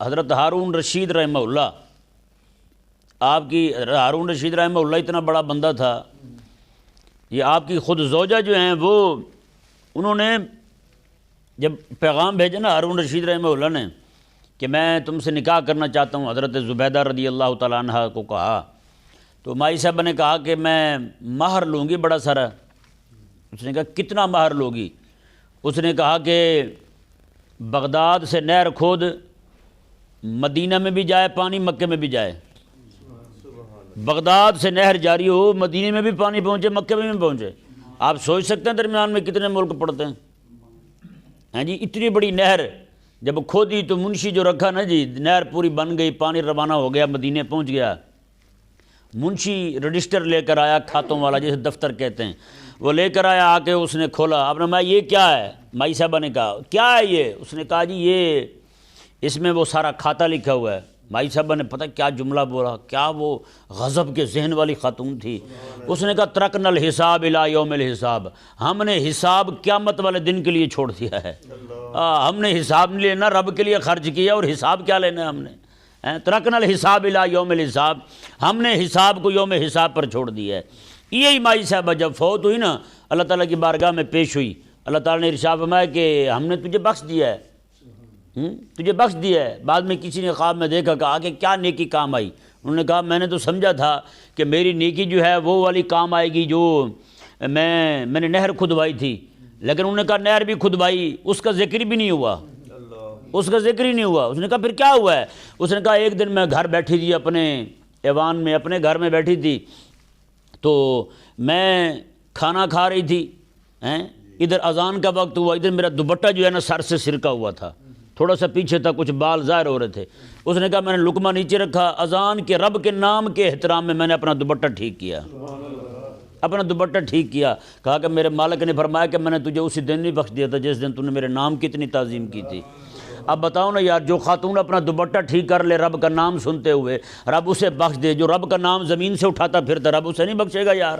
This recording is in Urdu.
حضرت ہارون رشید رحمہ اللہ، ہارون رشید رحمہ اللہ اتنا بڑا بندہ تھا، یہ آپ کی خود زوجہ جو ہیں وہ انہوں نے جب پیغام بھیجا نا ہارون رشید رحمہ اللہ نے کہ میں تم سے نکاح کرنا چاہتا ہوں، حضرت زبیدہ رضی اللہ تعالیٰ عنہ کو کہا، تو مائی صاحبہ نے کہا کہ میں مہر لوں گی بڑا سارا۔ اس نے کہا کتنا مہر لوگی؟ اس نے کہا کہ بغداد سے نہر کھود، مدینہ میں بھی جائے پانی، مکے میں بھی جائے، بغداد سے نہر جاری ہو، مدینہ میں بھی پانی پہنچے، مکے میں بھی پہنچے۔ آپ سوچ سکتے ہیں درمیان میں کتنے ملک پڑتے ہیں؟ ہاں جی، اتنی بڑی نہر جب کھودی تو منشی جو رکھا نا جی، نہر پوری بن گئی، پانی روانہ ہو گیا، مدینہ پہنچ گیا۔ منشی رجسٹر لے کر آیا، کھاتوں والا جسے دفتر کہتے ہیں، وہ لے کر آیا، آ کے اس نے کھولا، آپ نے میں یہ کیا ہے؟ مائی صاحبہ نے کہا کیا ہے یہ؟ اس نے کہا جی یہ اس میں وہ سارا کھاتا لکھا ہوا ہے۔ مائی صاحبہ نے پتہ کیا جملہ بولا، کیا وہ غضب کے ذہن والی خاتون تھی۔ اس نے کہا ترکنا الحساب الی یوم الحساب، ہم نے حساب قیامت والے دن کے لیے چھوڑ دیا ہے۔ ہم نے حساب نہیں لینا، رب کے لیے خرچ کیا اور حساب کیا لینا ہے ہم نے؟ ترکنا الحساب الی یوم الحساب، ہم نے حساب کو یوم حساب پر چھوڑ دیا ہے۔ یہی مائی صاحبہ جب فوت ہوئی نا، اللہ تعالیٰ کی بارگاہ میں پیش ہوئی، اللہ تعالیٰ نے ارشاد فرمایا کہ ہم نے تجھے بخش دیا ہے، تجھے بخش دیا ہے۔ بعد میں کسی نے خواب میں دیکھا، کہا کہ کیا نیکی کام آئی؟ انہوں نے کہا میں نے تو سمجھا تھا کہ میری نیکی جو ہے وہ والی کام آئے گی جو میں نے نہر کھدوائی تھی، لیکن انہوں نے کہا نہر بھی کھدوائی، اس کا ذکر بھی نہیں ہوا، اس کا ذکر ہی نہیں ہوا۔ اس نے کہا پھر کیا ہوا ہے؟ اس نے کہا ایک دن میں گھر بیٹھی تھی، اپنے ایوان میں اپنے گھر میں بیٹھی تھی، تو میں کھانا کھا رہی تھی، ادھر اذان کا وقت ہوا، ادھر میرا دوپٹہ جو ہے نا سر سے سرکا ہوا تھا، تھوڑا سا پیچھے تھا، کچھ بال ظاہر ہو رہے تھے۔ اس نے کہا میں نے لقمہ نیچے رکھا، اذان کے رب کے نام کے احترام میں میں نے اپنا دوپٹہ ٹھیک کیا، اپنا دوپٹہ ٹھیک کیا۔ کہا کہ میرے مالک نے فرمایا کہ میں نے تجھے اسی دن نہیں بخش دیا تھا جس دن تو نے میرے نام کی اتنی تعظیم کی تھی۔ اب بتاؤ نا یار، جو خاتون اپنا دوپٹہ ٹھیک کر لے رب کا نام سنتے ہوئے، رب اسے بخش دے۔ جو رب کا نام زمین سے اٹھاتا پھرتا، رب اسے نہیں بخشے گا یار؟